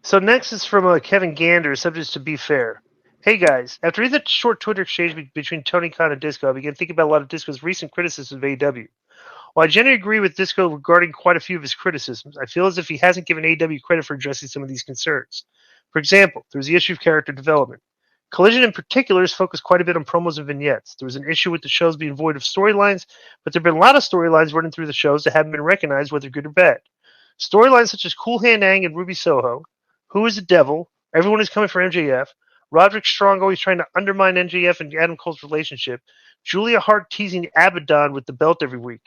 So next is from Kevin Gander, subject to be fair. Hey guys, after reading the short Twitter exchange between Tony Khan and Disco, I began thinking about a lot of Disco's recent criticisms of AEW. While I generally agree with Disco regarding quite a few of his criticisms, I feel as if he hasn't given AEW credit for addressing some of these concerns. For example, there was the issue of character development. Collision in particular is focused quite a bit on promos and vignettes. There was an issue with the shows being void of storylines, but there have been a lot of storylines running through the shows that haven't been recognized, whether good or bad. Storylines such as Cool Hand Ang and Ruby Soho, Who is the Devil, Everyone is Coming for MJF, Roderick Strong always trying to undermine MJF and Adam Cole's relationship, Julia Hart teasing Abaddon with the belt every week.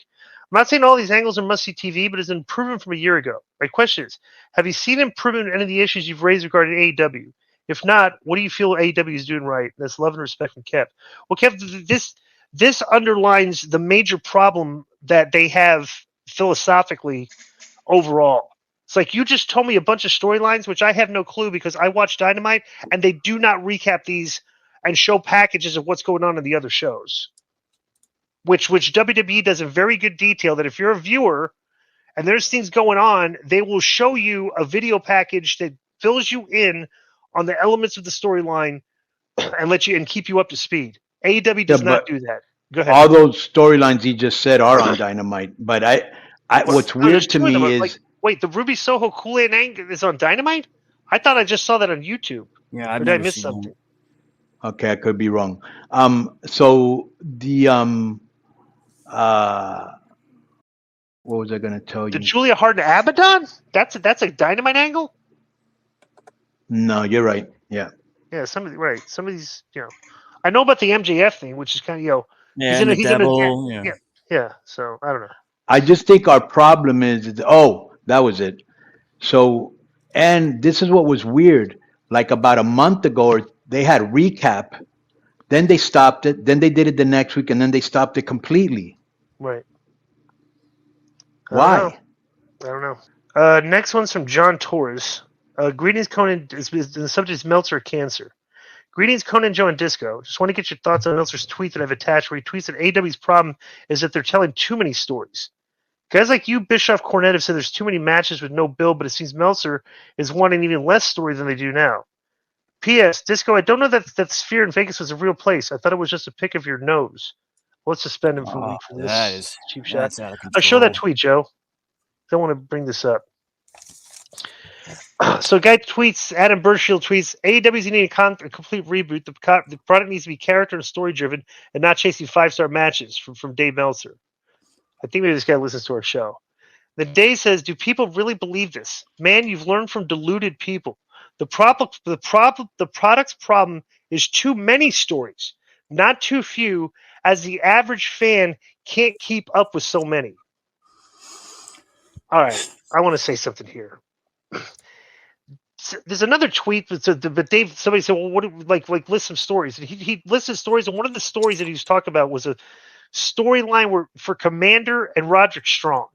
I'm not saying all these angles are must-see TV, but it's an improvement from a year ago. My question is, have you seen improvement in any of the issues you've raised regarding AEW? If not, what do you feel AEW is doing right? That's love and respect from Kev. Well, Kev, this underlines the major problem that they have philosophically overall. It's like you just told me a bunch of storylines, which I have no clue because I watch Dynamite and they do not recap these and show packages of what's going on in the other shows. Which WWE does in very good detail that if you're a viewer and there's things going on, they will show you a video package that fills you in on the elements of the storyline and let you and keep you up to speed. AEW does not do that. Go ahead. All those storylines he just said are on Dynamite, but what's No, there's weird to two of them. me Like, is wait, the Ruby Soho Kool-Aid Ang is on Dynamite? I thought I just saw that on YouTube. Yeah, I've Or did I never miss seen something? okay, I could be wrong. So the what was I going to tell The you? Julia Hart and Abaddon? That's a Dynamite angle? No, you're right. Yeah. Yeah, some of these, I know about the MJF thing, which is kind of, Yeah, and the devil. Yeah. yeah. So I don't know. I just think our problem is that was it. So, and this is what was weird. Like about a month ago, they had recap, then they stopped it, then they did it the next week, and then they stopped it completely. Right. I don't know. Why? I don't know. Next one's from John Torres. Greetings, Konnan. The subject is Meltzer cancer. Greetings, Konnan, Joe, and Disco. Just want to get your thoughts on Meltzer's tweet that I've attached, where he tweets that AW's problem is that they're telling too many stories. Guys like you, Bischoff, Cornette have said there's too many matches with no build, but it seems Meltzer is wanting even less story than they do now. P.S. Disco, I don't know that Sphere in Vegas was a real place. I thought it was just a pick of your nose. Let's suspend him for a week for this cheap shot. That's out of control. I'll show that tweet, Joe. Don't want to bring this up. So, guy tweets, Adam Burchill tweets, AEW's needing a complete reboot. The product needs to be character and story driven and not chasing 5-star matches from Dave Meltzer. I think maybe this guy listens to our show. Then Dave says, do people really believe this? Man, you've learned from deluded people. The product's problem is too many stories, not too few, as the average fan can't keep up with so many. All right, I want to say something here. There's another tweet, but Dave, somebody said, well, what, like list some stories. And he listed stories, and one of the stories that he was talking about was a storyline for Commander and Roderick Strong.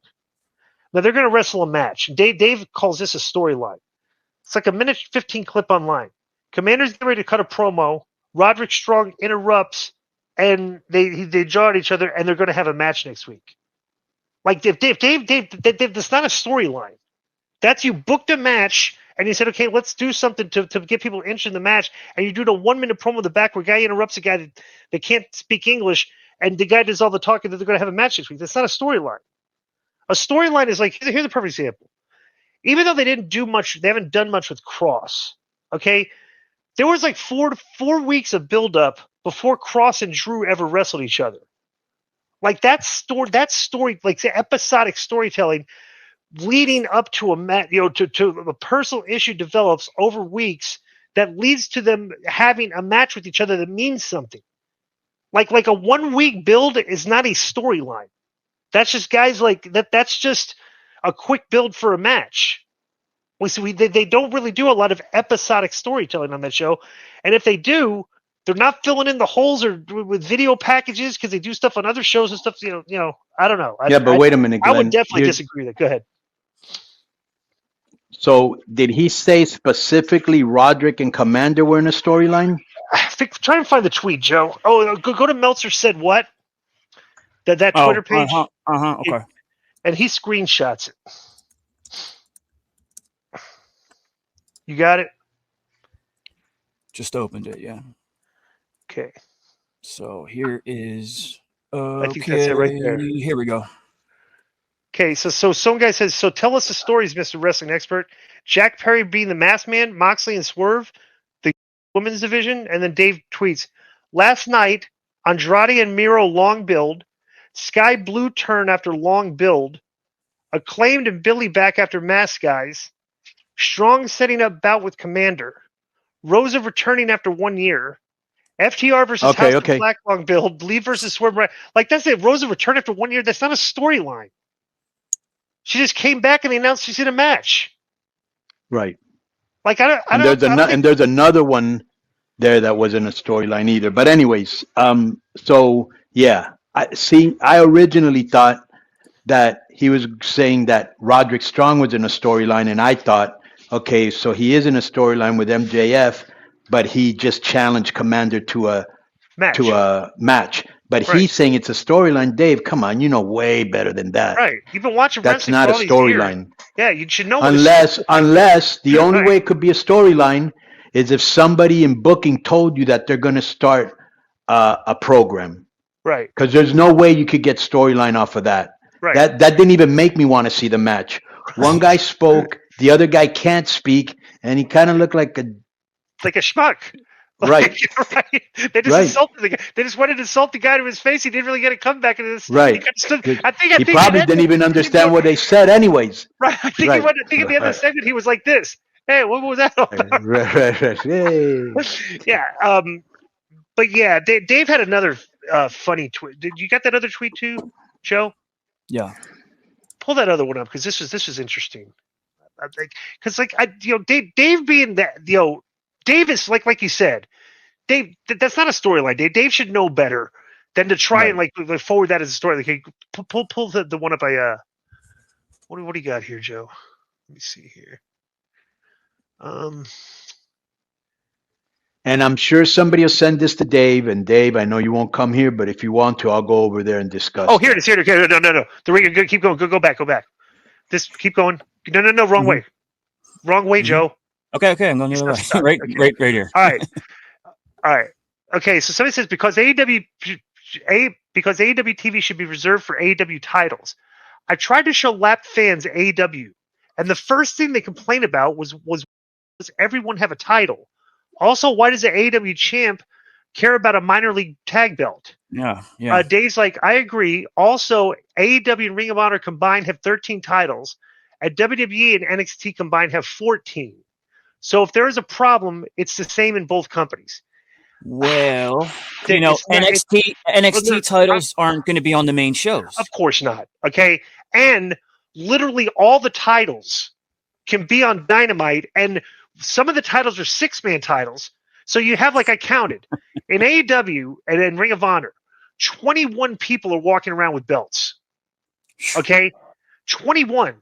Now they're going to wrestle a match. Dave calls this a storyline. It's like a minute 15 clip online. Commander's getting ready to cut a promo. Roderick Strong interrupts, and they jaw at each other, and they're going to have a match next week. Like Dave, that's not a storyline. That's you booked a match, and you said, okay, let's do something to get people interested in the match, and you do the 1-minute promo in the back where a guy interrupts a guy that can't speak English, and the guy does all the talking that they're going to have a match next week. That's not a storyline. A storyline is like, here's a perfect example. Even though they didn't do much, they haven't done much with Cross, okay? There was like 4 weeks of build-up before Cross and Drew ever wrestled each other. Like that story, like the episodic storytelling leading up to to a personal issue develops over weeks that leads to them having a match with each other that means something. Like a 1-week build is not a storyline. That's just guys like that. That's just a quick build for a match. They don't really do a lot of episodic storytelling on that show, and if they do, they're not filling in the holes or with video packages because they do stuff on other shows and stuff. I don't know. But wait a minute, Glenn. I would definitely disagree with that. Go ahead. So did he say specifically Roderick and Commander were in a storyline? Try and find the tweet, Joe. Oh, go to Meltzer said what? That Twitter page. Okay. And he screenshots it. You got it? Just opened it. Yeah. Okay. So here is. I think that's it right there. Here we go. Okay, so some guy says, so tell us the stories, Mr. Wrestling Expert. Jack Perry being the Masked Man, Moxley and Swerve, the women's division, and then Dave tweets, last night, Andrade and Miro long build, Sky Blue turn after long build, Acclaimed and Billy back after Masked Guys, Strong setting up bout with Commander, Rosa returning after 1 year, FTR versus House of Black long build, Lee versus Swerve. Like, that's it. Rosa returned after 1 year. That's not a storyline. She just came back and they announced she's in a match. Right. Like I don't and there's another one there that wasn't a storyline either. But anyways, so yeah, I originally thought that he was saying that Roderick Strong was in a storyline, and I thought, okay, so he is in a storyline with MJF, but he just challenged Commander to a match. But he's saying it's a storyline. Dave, come on, you know way better than that. Right. You've been watching That's wrestling not a for all these years. storyline. Yeah, you should know. Unless the only way it could be a storyline is if somebody in booking told you that they're going to start a program. Right. Because there's no way you could get storyline off of that. Right. That didn't even make me want to see the match. One guy spoke, the other guy can't speak, and he kind of looked like a schmuck. Right. Right. They just insulted the guy. They just wanted to insult the guy to his face. He didn't really get a comeback into this. Right. I think he probably didn't even understand what they said anyways. Right. I think at the end of the segment he was like this. Hey, what was that all about? Right. Hey. Yeah. But yeah, Dave had another funny tweet. Did you get that other tweet too, Joe? Yeah. Pull that other one up because this was interesting. I think because Dave being that Dave is like you said, Dave. That's not a storyline. Dave should know better than to try and forward that as a story. Like, pull the one up. What do you got here, Joe? Let me see here. And I'm sure somebody will send this to Dave. And Dave, I know you won't come here, but if you want to, I'll go over there and discuss. Oh, here it is. Here it is. No. The ring. Keep going. Go back. This. Keep going. No. Wrong way. Wrong way, Joe. Okay. I'm going the other way. right here. All right. Okay. So somebody says because AEW TV should be reserved for AEW titles. I tried to show lap fans AEW, and the first thing they complained about was everyone have a title. Also, why does the AEW champ care about a minor league tag belt? Yeah. Dave's like, I agree. Also, AEW and Ring of Honor combined have 13 titles, and WWE and NXT combined have 14. So if there is a problem, it's the same in both companies. Well, NXT titles aren't going to be on the main shows. Of course not. Okay, and literally all the titles can be on Dynamite, and some of the titles are 6-man titles. So you have, like I counted, in AEW and in Ring of Honor, 21 people are walking around with belts. Okay? 21.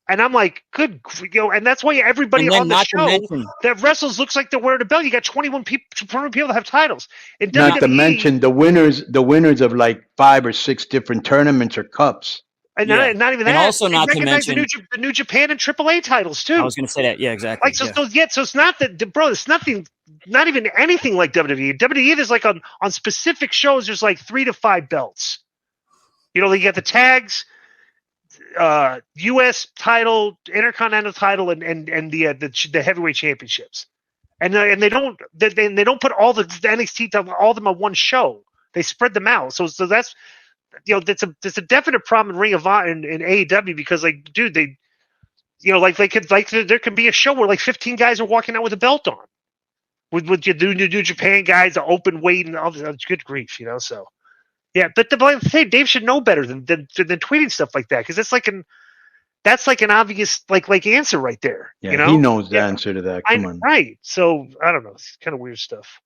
And I'm like, good, and that's why everybody on the show that wrestles looks like they're wearing a belt. You got 21 people that have titles. In not WWE, to mention the winners of like 5 or 6 different tournaments or cups. And not even that. And also not to mention the New Japan and AAA titles too. I was going to say that. Yeah, exactly. So it's not that, bro. It's nothing. Not even anything like WWE. WWE, there's like on specific shows, there's like 3 to 5 belts. You got the tags, U.S. title, Intercontinental title, and the heavyweight championships. And they don't put all the NXT titles, all of them on one show. They spread them out. So that's. There's a definite problem in Ring of Honor in AEW because, like, dude, they, there can be a show where like 15 guys are walking out with a belt on, with your New Japan guys, the open weight and all this. Good grief, So, yeah, but Dave should know better than tweeting stuff like that because that's like an obvious like answer right there. Yeah, he knows the answer to that. Come on, right? So I don't know. It's kind of weird stuff.